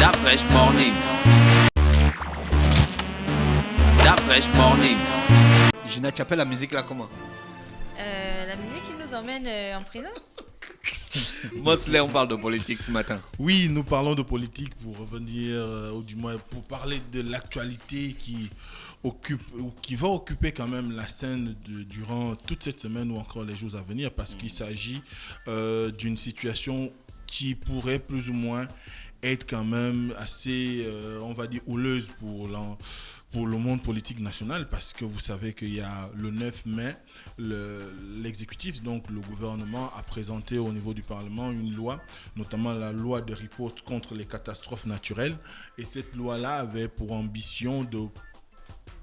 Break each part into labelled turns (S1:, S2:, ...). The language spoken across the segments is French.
S1: That fresh morning. That fresh morning.
S2: Gina, tu appelles la musique là comment?
S3: La musique qui nous emmène en prison.
S2: Mosley, on parle de politique ce matin.
S4: Oui, nous parlons de politique pour revenir, ou du moins pour parler de l'actualité qui va occuper quand même la scène durant toute cette semaine ou encore les jours à venir, parce qu'il s'agit d'une situation qui pourrait plus ou moins être quand même assez, on va dire, houleuse pour le monde politique national, parce que vous savez qu'il y a le 9 mai, l'exécutif, donc le gouvernement, a présenté au niveau du Parlement une loi, notamment la loi de riposte contre les catastrophes naturelles. Et cette loi-là avait pour ambition de,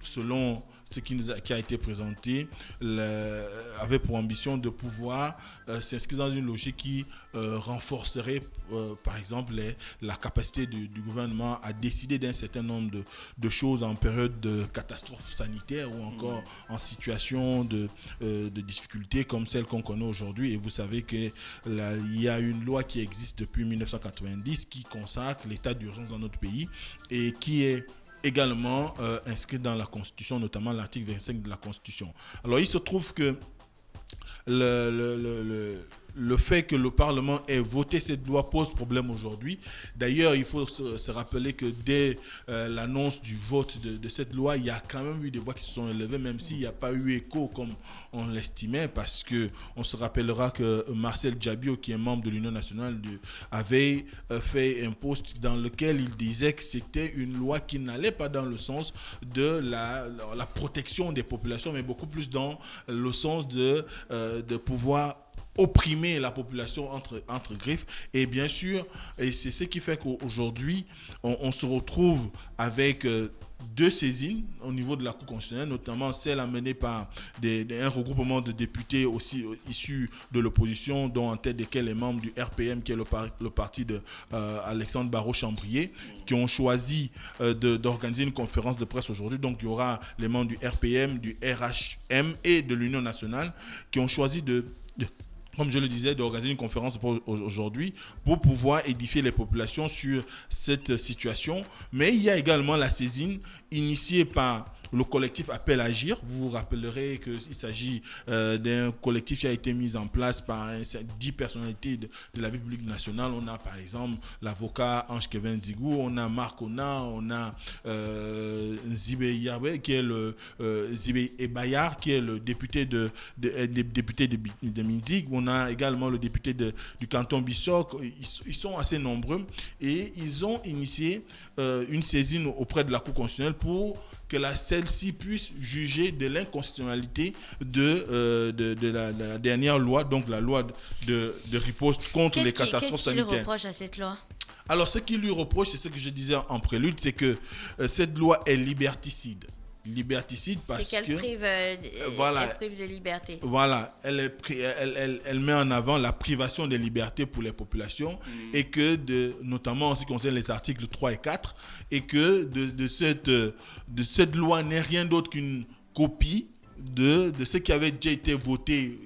S4: selon ce qui a été présenté, avait pour ambition de pouvoir s'inscrire dans une logique qui renforcerait, par exemple, la capacité du gouvernement à décider d'un certain nombre de choses en période de catastrophe sanitaire ou encore en situation de difficulté comme celle qu'on connaît aujourd'hui. Et vous savez qu'il y a une loi qui existe depuis 1990 qui consacre l'état d'urgence dans notre pays et qui est également inscrit dans la Constitution, notamment l'article 25 de la Constitution. Alors, il se trouve que le fait que le Parlement ait voté cette loi pose problème aujourd'hui. D'ailleurs, il faut se rappeler que dès l'annonce du vote de cette loi, il y a quand même eu des voix qui se sont élevées, même s'il n'y a pas eu écho comme on l'estimait, parce qu'on se rappellera que Marcel Djabio, qui est membre de l'Union nationale, avait fait un post dans lequel il disait que c'était une loi qui n'allait pas dans le sens de la protection des populations, mais beaucoup plus dans le sens de pouvoir opprimer la population entre griffes. Et bien sûr, et c'est ce qui fait qu'aujourd'hui, on se retrouve avec deux saisines au niveau de la Cour constitutionnelle, notamment celle amenée par un regroupement de députés aussi issus de l'opposition, dont en tête desquels les membres du RPM, qui est le parti de Alexandre Barrot-Chambrier, qui ont choisi d'organiser une conférence de presse aujourd'hui. Donc il y aura les membres du RPM, du RHM et de l'Union nationale qui ont choisi comme je le disais, d'organiser une conférence aujourd'hui pour pouvoir édifier les populations sur cette situation. Mais il y a également la saisine initiée par le collectif Appel à Agir. Vous vous rappellerez qu'il s'agit d'un collectif qui a été mis en place par 10 personnalités de la vie publique nationale. On a par exemple l'avocat Ange-Kevin Zigou, on a Marc Ona, on a Zibé Yahweh, qui est Zibé Ebayar, qui est le député de Mindig. On a également le député du canton Bissok. Ils sont assez nombreux et ils ont initié une saisine auprès de la Cour constitutionnelle pour que celle-ci puisse juger de l'inconstitutionnalité de la dernière loi, donc la loi de riposte contre les catastrophes sanitaires.
S3: Qu'est-ce qu'il reproche à cette loi ?
S4: Alors, ce qu'il lui reproche, c'est ce que je disais en prélude, c'est que cette loi est liberticide. Liberticide parce
S3: qu'elle prive,
S4: voilà,
S3: elle prive de liberté.
S4: Voilà, elle met en avant la privation des libertés pour les populations et que, notamment en ce qui concerne les articles 3 et 4, et que de cette loi n'est rien d'autre qu'une copie de ce qui avait déjà été voté.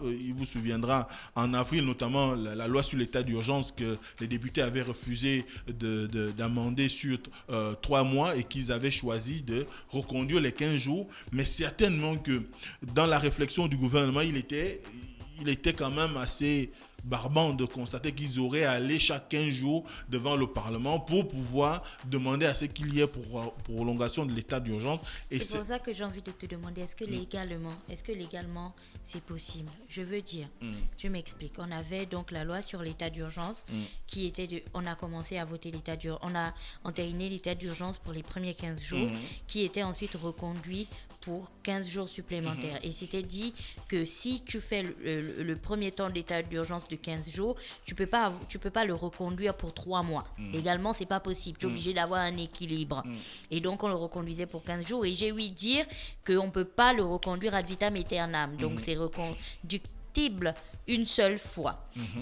S4: Il vous souviendra en avril, notamment la loi sur l'état d'urgence que les députés avaient refusé d'amender sur 3 mois et qu'ils avaient choisi de reconduire les 15 jours. Mais certainement que dans la réflexion du gouvernement, il était quand même assez barbant de constater qu'ils auraient à aller chaque 15 jours devant le Parlement pour pouvoir demander à ce qu'il y ait prolongation de l'état d'urgence. Et
S3: c'est pour ça que j'ai envie de te demander, est-ce que légalement c'est possible ? Je veux dire, je m'explique. On avait donc la loi sur l'état d'urgence qui était on a commencé à voter l'état d'urgence, on a entériné l'état d'urgence pour les premiers 15 jours qui était ensuite reconduit pour 15 jours supplémentaires. Et c'était dit que si tu fais le premier temps de l'état d'urgence de 15 jours, tu peux pas le reconduire pour 3 mois. Légalement, c'est pas possible. Tu es obligé d'avoir un équilibre. Et donc, on le reconduisait pour 15 jours. Et j'ai ouï dire qu'on peut pas le reconduire ad vitam aeternam. Donc, c'est reconductible une seule fois.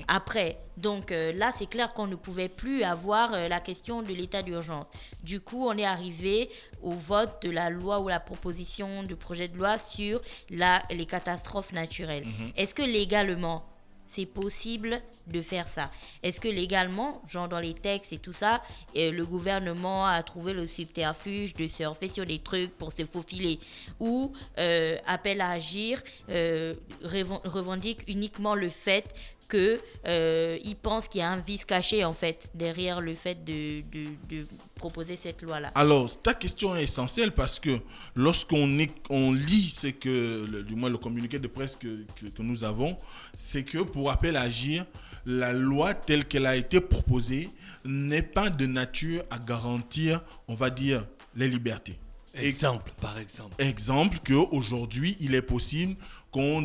S3: Après, donc là, c'est clair qu'on ne pouvait plus avoir la question de l'état d'urgence. Du coup, on est arrivé au vote de la loi ou la proposition du projet de loi sur les catastrophes naturelles. Est-ce que légalement, c'est possible de faire ça? Est-ce que légalement, genre dans les textes et tout ça, le gouvernement a trouvé le subterfuge de surfer sur des trucs pour se faufiler, ou appelle à agir, revendique uniquement le fait que il pense qu'il y a un vice caché en fait derrière le fait de proposer cette loi-là?
S4: Alors, ta question est essentielle parce que lorsqu'on lit ce que, du moins le communiqué de presse que nous avons, c'est que pour appel à agir, la loi telle qu'elle a été proposée n'est pas de nature à garantir, on va dire, les libertés.
S2: Par exemple.
S4: Exemple qu'aujourd'hui, il est possible qu'on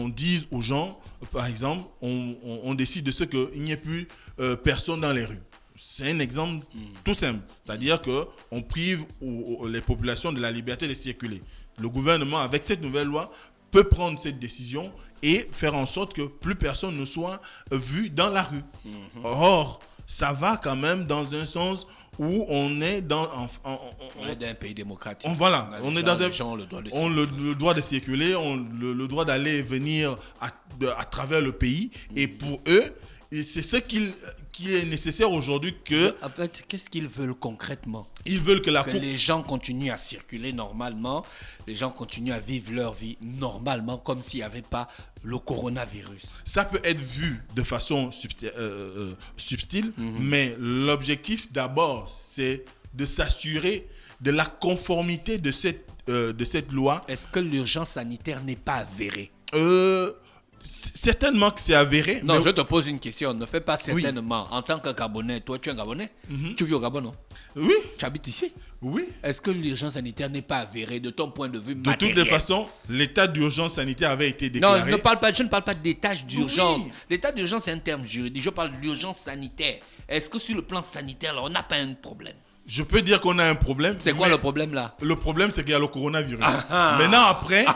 S4: dise aux gens, par exemple, on décide de ce qu'il n'y ait plus personne dans les rues. C'est un exemple tout simple. C'est-à-dire qu'on prive les populations de la liberté de circuler. Le gouvernement, avec cette nouvelle loi, peut prendre cette décision et faire en sorte que plus personne ne soit vu dans la rue. Or, ça va quand même dans un sens où on est dans
S2: on est dans un pays démocratique.
S4: On est dans un
S2: gens le droit de
S4: le droit de circuler, le droit d'aller et venir à travers le pays. Et pour eux, c'est ce qui est nécessaire aujourd'hui que...
S2: En fait, qu'est-ce qu'ils veulent concrètement?
S4: Ils veulent que
S2: les gens continuent à circuler normalement, les gens continuent à vivre leur vie normalement, comme s'il n'y avait pas le coronavirus.
S4: Ça peut être vu de façon subtile, mais l'objectif d'abord, c'est de s'assurer de la conformité de cette loi.
S2: Est-ce que l'urgence sanitaire n'est pas avérée?
S4: Certainement que c'est avéré.
S2: Non, je te pose une question. Ne fais pas certainement. Oui. En tant que Gabonais, toi, tu es un Gabonais? Tu vis au Gabon, non?
S4: Oui.
S2: Tu habites ici?
S4: Oui.
S2: Est-ce que l'urgence sanitaire n'est pas avérée de ton point de vue matériel?
S4: De toutes les façons, l'état d'urgence sanitaire avait été déclaré.
S2: Non, je ne parle pas d'état d'urgence. Oui. L'état d'urgence, c'est un terme juridique. Je parle de l'urgence sanitaire. Est-ce que sur le plan sanitaire, là, on n'a pas un problème?
S4: Je peux dire qu'on a un problème.
S2: C'est quoi le problème là?
S4: Le problème, c'est qu'il y a le coronavirus. Maintenant, après,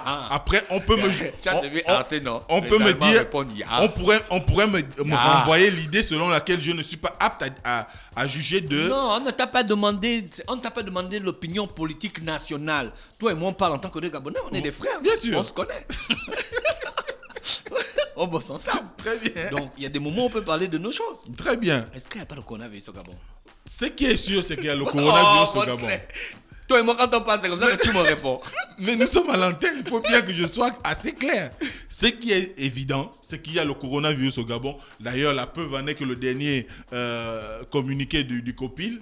S4: on peut me dire, on pourrait me renvoyer l'idée selon laquelle je ne suis pas apte à juger de...
S2: Non, on ne t'a pas demandé l'opinion politique nationale. Toi et moi, on parle en tant que des Gabonais, on est des frères.
S4: Bien sûr.
S2: On se connaît. On bosse ensemble.
S4: Très bien.
S2: Donc, il y a des moments où on peut parler de nos choses.
S4: Très bien.
S2: Est-ce qu'il n'y a pas de coronavirus au Gabon?
S4: Ce qui est sûr, c'est qu'il y a le coronavirus au Gabon.
S2: Toi et moi, quand on parle, c'est comme ça que tu me réponds.
S4: Mais nous sommes à l'antenne, il faut bien que je sois assez clair. Ce qui est évident, c'est qu'il y a le coronavirus au Gabon. D'ailleurs, la preuve en est que le dernier communiqué du COPIL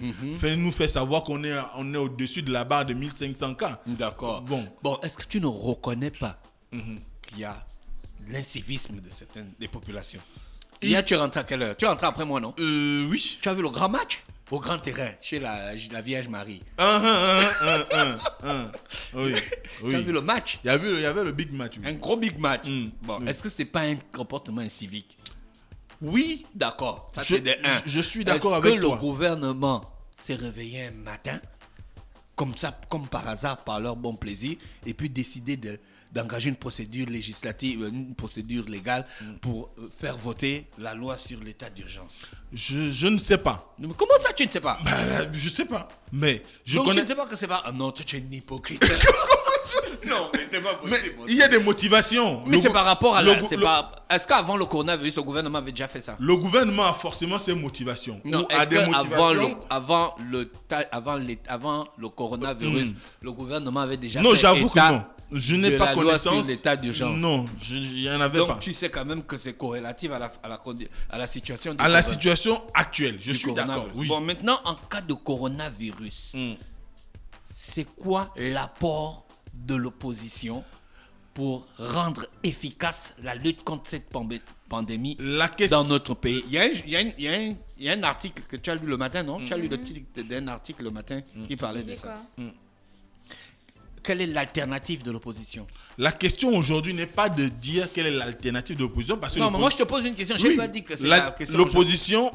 S4: nous fait savoir qu'on est au-dessus de la barre de 1500 cas.
S2: D'accord. Bon, est-ce que tu ne reconnais pas qu'il y a l'incivisme de certaines des populations? Hier, tu es rentré à quelle heure? Tu es rentré après moi, non?
S4: Oui.
S2: Tu as vu le grand match? Au grand terrain, chez la Vierge Marie.
S4: Oui.
S2: Tu as vu le match?
S4: Il y avait le big match. Oui.
S2: Un gros big match. Est-ce que c'est pas un comportement incivique?
S4: Oui.
S2: D'accord.
S4: Je suis d'accord avec toi.
S2: Est-ce que le gouvernement s'est réveillé un matin, comme ça, comme par hasard, par leur bon plaisir, et puis décidé d'engager une procédure législative, une procédure légale pour faire voter la loi sur l'état d'urgence?
S4: Je ne sais pas.
S2: Mais comment ça, tu ne sais pas?
S4: Je ne sais pas. Mais
S2: tu ne sais pas que c'est pas... Ah non, tu es une hypocrite. Non, mais c'est pas possible.
S4: Mais il y a des motivations.
S2: Mais c'est par rapport à Est-ce qu'avant le coronavirus, le gouvernement avait déjà fait ça?
S4: Le gouvernement a forcément ses motivations.
S2: Non, est-ce qu'avant le coronavirus, le gouvernement avait déjà fait
S4: Non, j'avoue que non. Je n'ai pas connaissance
S2: sur l'état d'urgence.
S4: Non, il n'y en avait pas.
S2: Donc tu sais quand même que c'est corrélatif à la situation
S4: situation actuelle. Je suis d'accord. Oui.
S2: Bon, maintenant, en cas de coronavirus, c'est quoi l'apport de l'opposition pour rendre efficace la lutte contre cette pandémie dans notre pays? Il y a un article que tu as lu le matin, non? Tu as lu le titre d'un article le matin qui parlait de ça. Quelle est l'alternative de l'opposition?
S4: La question aujourd'hui n'est pas de dire quelle est l'alternative de l'opposition. Parce que
S2: non, mais moi je te pose une question. Je n'ai pas dit que c'est la question.
S4: L'opposition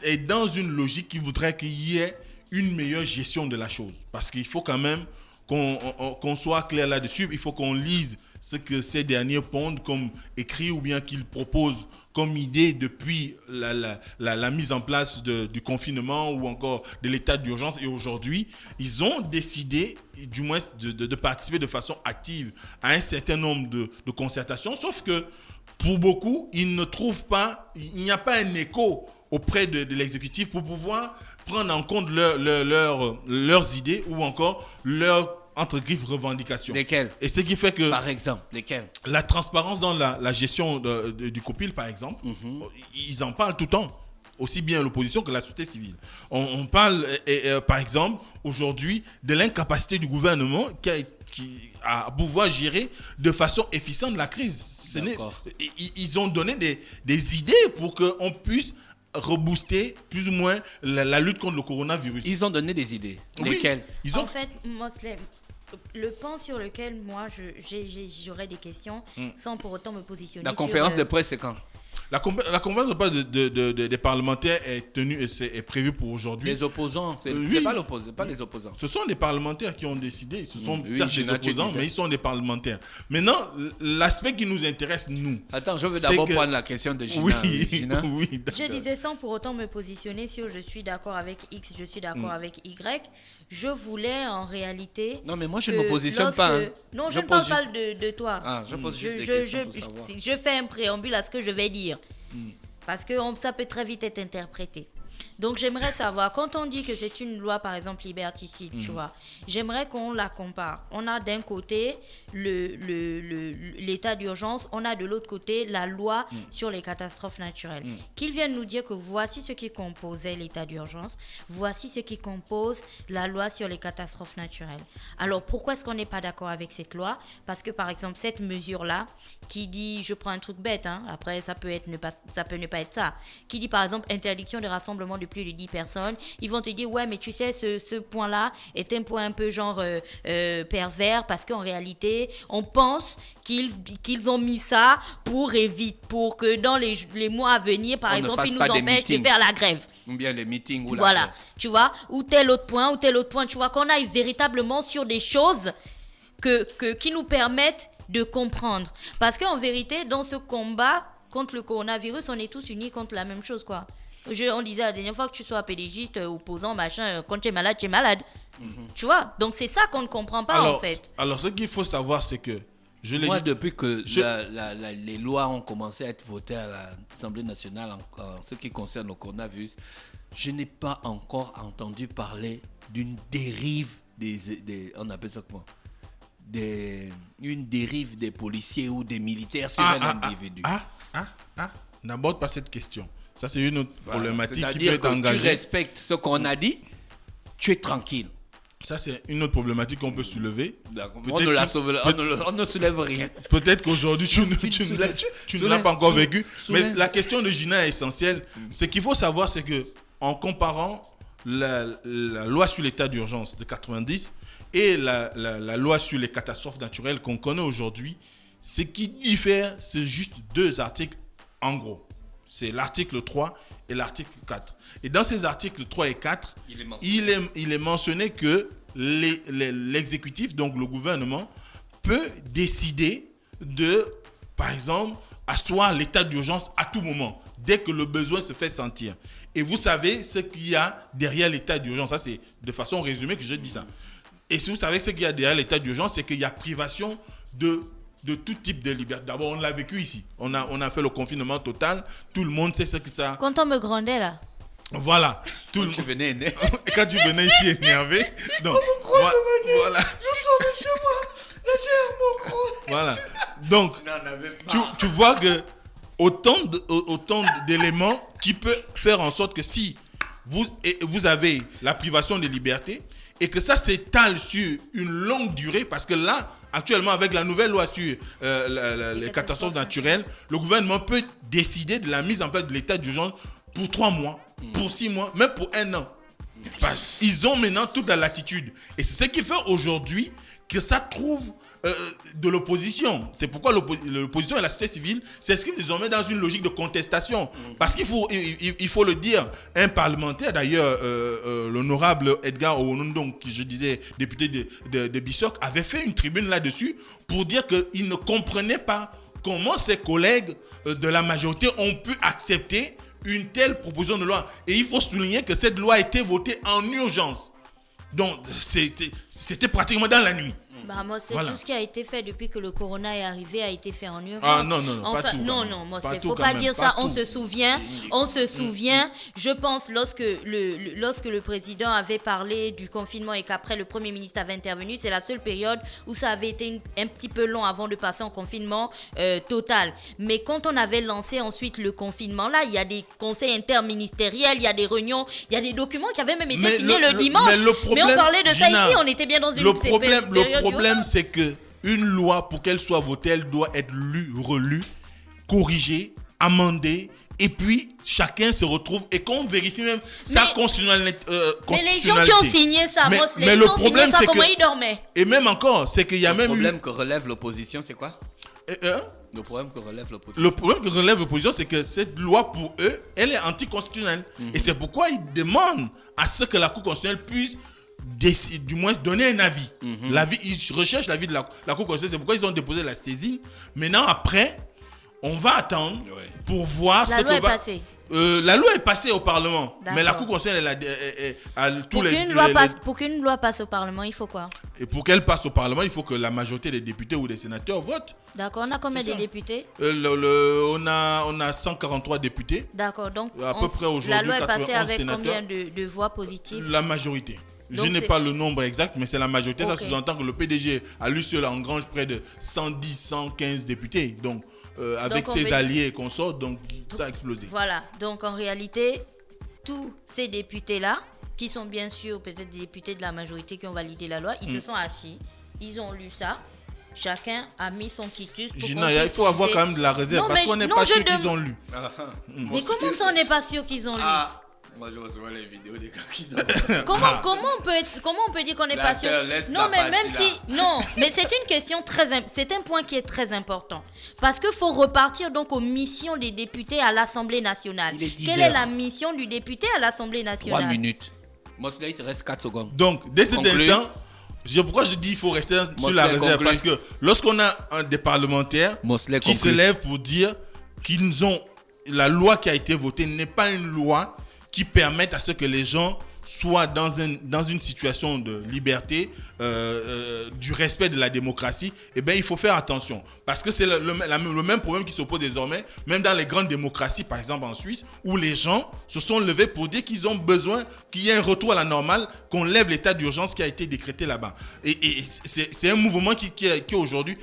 S4: est dans une logique qui voudrait qu'il y ait une meilleure gestion de la chose. Parce qu'il faut quand même qu'on soit clair là-dessus. Il faut qu'on lise ce que ces derniers pondent comme écrit ou bien qu'ils proposent comme idée depuis la mise en place du confinement ou encore de l'état d'urgence. Et aujourd'hui, ils ont décidé, du moins, de participer de façon active à un certain nombre de concertations. Sauf que pour beaucoup, ils ne trouvent pas, il n'y a pas un écho auprès de l'exécutif pour pouvoir prendre en compte leurs idées ou encore leurs entre griffes revendications.
S2: Lesquelles?
S4: Et ce qui fait que
S2: Par exemple, lesquelles?
S4: la transparence dans la gestion du COPIL, par exemple, ils en parlent tout le temps, aussi bien l'opposition que la société civile. On parle, par exemple, aujourd'hui, de l'incapacité du gouvernement à pouvoir gérer de façon efficiente la crise. Ils ont donné des idées pour qu'on puisse rebooster plus ou moins la lutte contre le coronavirus.
S2: Ils ont donné des idées.
S4: Oui,
S2: Lesquelles?
S3: En fait, Moslem, le pan sur lequel moi j'aurais des questions sans pour autant me positionner
S2: La conférence de presse, c'est quand?
S4: La conférence de presse des parlementaires est prévue pour aujourd'hui.
S2: Les opposants, c'est pas les opposants.
S4: Ce sont les parlementaires qui ont décidé. Ce sont certes
S2: Gina,
S4: des opposants, mais ils sont des parlementaires. Maintenant, l'aspect qui nous intéresse, nous...
S2: Attends, je veux d'abord prendre la question de Gina.
S4: Oui,
S2: Gina.
S4: oui.
S3: Je disais sans pour autant me positionner sur je suis d'accord avec X, je suis d'accord avec Y. Je voulais en réalité...
S2: Non, mais moi, je ne me positionne pas. Hein.
S3: Non, je ne parle pas de toi.
S2: Ah, je pose juste des questions pour savoir.
S3: Je fais un préambule à ce que je vais dire. Parce que ça peut très vite être interprété. Donc, j'aimerais savoir, quand on dit que c'est une loi, par exemple, liberticide, tu vois, j'aimerais qu'on la compare. On a d'un côté l'état d'urgence, on a de l'autre côté la loi sur les catastrophes naturelles. Qu'ils viennent nous dire que voici ce qui composait l'état d'urgence, voici ce qui compose la loi sur les catastrophes naturelles. Alors, pourquoi est-ce qu'on n'est pas d'accord avec cette loi? Parce que, par exemple, cette mesure-là, qui dit, je prends un truc bête, hein, après, ça peut ne pas être ça, qui dit, par exemple, interdiction de rassemblement de plus de 10 personnes, ils vont te dire, ouais, mais tu sais, ce point-là est un point un peu genre pervers, parce qu'en réalité, on pense qu'ils ont mis ça pour que dans les mois à venir, par exemple, ils nous empêchent de faire la grève.
S2: Ou bien les meetings ou la
S3: Voilà,
S2: grève.
S3: tu vois, ou tel autre point, tu vois, qu'on aille véritablement sur des choses qui nous permettent de comprendre. Parce qu'en vérité, dans ce combat contre le coronavirus, on est tous unis contre la même chose, quoi. On disait la dernière fois que tu sois pédégiste, opposant, machin, quand tu es malade, tu es malade. Tu vois, donc c'est ça qu'on ne comprend pas en fait.
S4: Alors, ce qu'il faut savoir, c'est que
S2: Moi, depuis que les lois ont commencé à être votées à l'Assemblée nationale en ce qui concerne le coronavirus, je n'ai pas encore entendu parler d'une dérive on appelle ça comment? Une dérive des policiers ou des militaires sur un individu.
S4: N'aborde pas cette question. Ça, c'est une autre problématique qui peut
S2: C'est-à-dire
S4: être
S2: que
S4: engagée.
S2: tu respectes ce qu'on a dit, tu es tranquille.
S4: Ça, c'est une autre problématique qu'on peut soulever.
S2: On ne soulève rien.
S4: Peut-être qu'aujourd'hui, tu ne l'as pas encore vécu. Mais la question de Gina est essentielle. Ce qu'il faut savoir, c'est que en comparant la loi sur l'état d'urgence de 90 et la loi sur les catastrophes naturelles qu'on connaît aujourd'hui, ce qui diffère, c'est juste 2 articles en gros. C'est l'article 3 et l'article 4. Et dans ces articles 3 et 4, il est mentionné que l'exécutif, donc le gouvernement, peut décider de, par exemple, asseoir l'état d'urgence à tout moment, dès que le besoin se fait sentir. Et vous savez ce qu'il y a derrière l'état d'urgence. Ça, c'est de façon résumée que je dis ça. Et si vous savez ce qu'il y a derrière l'état d'urgence, c'est qu'il y a privation de tout type de liberté. D'abord, on l'a vécu ici. On a fait le confinement total. Tout le monde sait ce que ça...
S3: Quand on me grondait là.
S4: Voilà.
S2: Quand tu venais
S4: ici énervé. Donc, voilà.
S2: Je sors de chez moi. Là, j'ai mon gros.
S4: Voilà. Donc, tu vois que autant d'éléments qui peuvent faire en sorte que si vous avez la privation de liberté et que ça s'étale sur une longue durée, parce que là, actuellement, avec la nouvelle loi sur les catastrophes naturelles, le gouvernement peut décider de la mise en place de l'état d'urgence pour 3 mois, pour 6 mois, même pour 1 an. Parce qu'ils ont maintenant toute la latitude. Et c'est ce qui fait aujourd'hui que ça trouve de l'opposition. C'est pourquoi l'opposition et la société civile s'inscrivent désormais dans une logique de contestation. Parce qu'il faut le dire, un parlementaire, d'ailleurs, l'honorable Edgar Owonondong, qui je disais député de Bissok, avait fait une tribune là-dessus pour dire qu'il ne comprenait pas comment ses collègues de la majorité ont pu accepter une telle proposition de loi. Et il faut souligner que cette loi a été votée en urgence. Donc, c'était pratiquement dans la nuit.
S3: Bah, moi, c'est
S4: Voilà.
S3: tout ce qui a été fait depuis que le corona est arrivé a été fait en urgence.
S4: Ah non, pas
S3: Enfin,
S4: tout.
S3: non,
S4: quand même.
S3: moi,
S4: Pas
S3: il
S4: tout
S3: faut
S4: quand
S3: pas
S4: même,
S3: dire ça.
S4: pas
S3: On
S4: tout.
S3: se souvient. Je pense lorsque le président avait parlé du confinement et qu'après le Premier ministre avait intervenu, c'est la seule période où ça avait été un petit peu long avant de passer en confinement total. Mais quand on avait lancé ensuite le confinement, là, il y a des conseils interministériels, il y a des réunions, il y a des documents qui avaient même été
S4: Mais
S3: signés le dimanche.
S4: mais
S3: on parlait de ça
S4: Gina,
S3: ici, on était bien dans une
S4: le
S3: période
S4: problème,
S3: d'urgence.
S4: c'est que une loi, pour qu'elle soit votée, elle doit être lue, relue, corrigée, amendée. Et puis, chacun se retrouve et qu'on vérifie même sa constitutionnalité.
S3: Mais les gens qui ont signé ça,
S4: mais le problème, c'est
S3: comment
S4: que...
S3: ils dormaient?
S4: Et même encore, c'est qu'il y a même
S2: Le
S4: eu...
S2: problème que relève l'opposition, c'est quoi? Le problème que relève l'opposition.
S4: Le problème que relève l'opposition, c'est que cette loi, pour eux, elle est anticonstitutionnelle. Et c'est pourquoi ils demandent à ce que la Cour constitutionnelle puisse du moins donner un avis. Ils recherchent l'avis de la Cour constitutionnelle. C'est pourquoi ils ont déposé la saisine. Maintenant, après, on va attendre pour voir
S3: La
S4: ce
S3: loi
S4: que
S3: est
S4: va...
S3: passée.
S4: La loi est passée au Parlement.
S3: D'accord.
S4: Mais la Cour constitutionnelle,
S3: Pour qu'une loi passe au Parlement, il faut quoi?
S4: Et pour qu'elle passe au Parlement, il faut que la majorité des députés ou des sénateurs votent.
S3: D'accord, on a combien de députés?
S4: On a 143 députés.
S3: D'accord, donc
S4: À peu près aujourd'hui,
S3: la loi est
S4: 91
S3: passée avec
S4: sénateurs.
S3: combien de voix positives?
S4: La majorité. Je
S3: Donc
S4: n'ai
S3: c'est-
S4: pas le nombre exact, mais c'est la majorité.
S3: Ok.
S4: Ça sous-entend que le PDG, à lui seul, engrange près de 110, 115 députés. Donc, avec
S3: on
S4: ses
S3: veut-
S4: alliés et consorts, donc ça a explosé.
S3: Voilà, donc en réalité, tous ces députés-là, qui sont bien sûr peut-être des députés de la majorité qui ont validé la loi, ils se sont assis, ils ont lu ça. Chacun a mis son quitus pour
S4: Gina,
S3: qu'on
S4: il
S3: puisse
S4: faut avoir
S3: voter.
S4: quand même de la réserve
S3: Non,
S4: parce
S3: mais
S4: qu'on n'est
S3: non,
S4: pas
S3: je
S4: sûr qu'ils
S3: dem-
S4: ont lu.
S3: Mais comment ça, on n'est pas sûr qu'ils ont lu?
S2: Moi, je reçois les vidéos des gars qui donnent.
S3: Comment on peut dire qu'on n'est
S2: La
S3: pas sûr?
S2: sœur, laisse
S3: Non,
S2: la
S3: mais même
S2: partie,
S3: si non, mais c'est une question c'est un point qui est très important parce qu'il faut repartir donc aux missions des députés à l'Assemblée nationale.
S2: Il est 10
S3: Quelle
S2: heures.
S3: est la mission du député à l'Assemblée
S2: 3
S3: nationale?
S2: minutes. Mosley, il te reste 4 secondes.
S4: Donc, dès cet
S2: Conclue.
S4: instant, pourquoi je dis qu'il faut rester sur
S2: Mosley
S4: la réserve?
S2: conclut.
S4: Parce que lorsqu'on a des parlementaires
S2: Mosley
S4: qui se
S2: conclut.
S4: lèvent pour dire qu'ils ont la loi qui a été votée n'est pas une loi qui permette à ce que les gens soient dans une situation de liberté, du respect de la démocratie, eh bien, il faut faire attention. Parce que c'est le même problème qui s'oppose désormais, même dans les grandes démocraties, par exemple en Suisse, où les gens se sont levés pour dire qu'ils ont besoin qu'il y ait un retour à la normale, qu'on lève l'état d'urgence qui a été décrété là-bas. Et c'est un mouvement qui aujourd'hui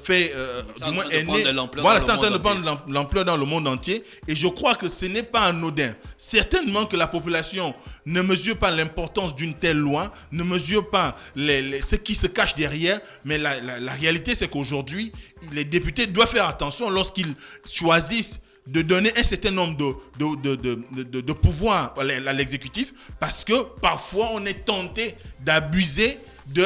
S4: fait,
S2: C'est
S4: du moins,
S2: en train de
S4: est
S2: prendre
S4: né.
S2: de l'ampleur
S4: Voilà,
S2: dans
S4: c'est
S2: le
S4: en train de
S2: monde
S4: prendre l'ampleur dans le monde entier. Et je crois que ce n'est pas anodin. Certainement que la population ne mesure pas l'importance d'une telle loi, ne mesure pas ce qui se cache derrière, mais la réalité, c'est qu'aujourd'hui, les députés doivent faire attention lorsqu'ils choisissent de donner un certain nombre de pouvoirs à l'exécutif, parce que parfois, on est tenté d'abuser de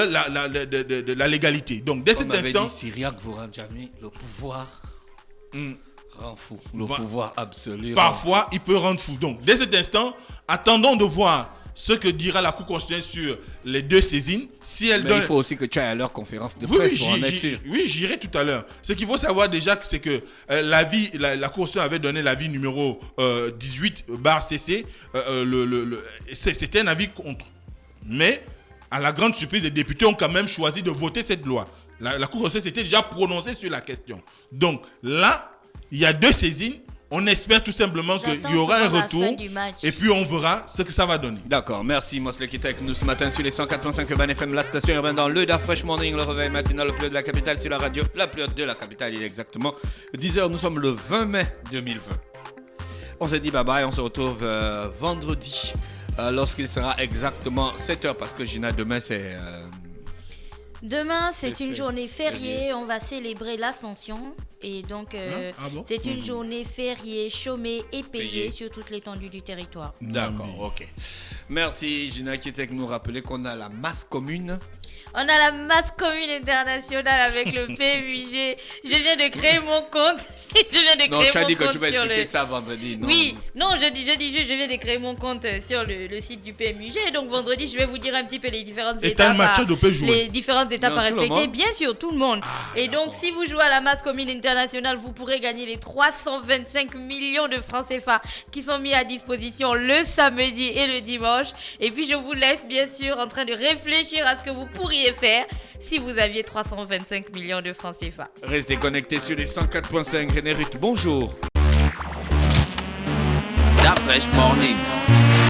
S4: la légalité. Donc, dès
S2: Comme
S4: cet
S2: avait
S4: instant...
S2: dit Syriac Vourandjami, le pouvoir rend fou. Le
S4: Va-
S2: pouvoir absolu.
S4: Parfois, il peut rendre fou. Donc, dès cet instant, attendons de voir ce que dira la Cour constitutionnelle sur les deux saisines. Si elle
S2: Mais
S4: donne...
S2: il faut aussi que tu ailles à leur conférence de
S4: Oui,
S2: presse
S4: oui,
S2: pour en être sûr.
S4: j'irai tout à l'heure. Ce qu'il faut savoir déjà, c'est que la Cour constitutionnelle avait donné l'avis numéro 18/CC. C'était un avis contre. Mais, à la grande surprise, les députés ont quand même choisi de voter cette loi. La Cour constitutionnelle s'était déjà prononcée sur la question. Donc, là, il y a deux saisines. On espère tout simplement qu'il y aura un
S3: J'attends la
S4: retour.
S3: fin du match.
S4: Et puis, on verra ce que ça va donner.
S2: D'accord, merci Mosley qui était avec nous ce matin sur les 104.5 Urban FM, la station urbaine dans le Fresh Morning, le réveil matinal, le plus haut de la capitale sur la radio, la plus haute de la capitale, il est exactement 10h, nous sommes le 20 mai 2020. On s'est dit bye bye, on se retrouve vendredi lorsqu'il sera exactement 7h parce que Gina, demain c'est...
S3: Demain, c'est
S2: C'est
S3: une
S2: fait.
S3: journée fériée. On va célébrer l'Ascension. Et donc,
S4: Ah bon?
S3: c'est une journée fériée, chômée et payée
S2: Payée.
S3: sur toute l'étendue du territoire.
S2: D'accord, ok. Merci Gina qui était avec nous rappeler qu'on a la masse commune.
S3: On a la masse commune internationale avec le PMUG. Je viens de créer mon compte. Je viens de
S2: Non,
S3: créer
S2: tu as
S3: mon
S2: dit que
S3: compte
S2: tu vas
S3: sur
S2: expliquer
S3: le...
S2: ça vendredi. Non.
S3: Oui, non, je dis juste, je viens de créer mon compte sur le site du PMUG. Donc vendredi, je vais vous dire un petit peu les différentes
S4: Et t'as
S3: étapes.
S4: un match de peut jouer.
S3: Les différentes étapes
S2: Non,
S3: à
S2: tout le
S3: respecter.
S2: monde.
S3: Bien sûr, tout le monde. Et donc, si vous jouez à la masse commune internationale, vous pourrez gagner les 325 millions de francs CFA qui sont mis à disposition le samedi et le dimanche. Et puis, je vous laisse bien sûr en train de réfléchir à ce que vous pouvez pourriez faire si vous aviez 325 millions de francs CFA.
S2: Restez connectés sur les 104.5 René Ruth. Bonjour.
S1: Start Fresh Morning.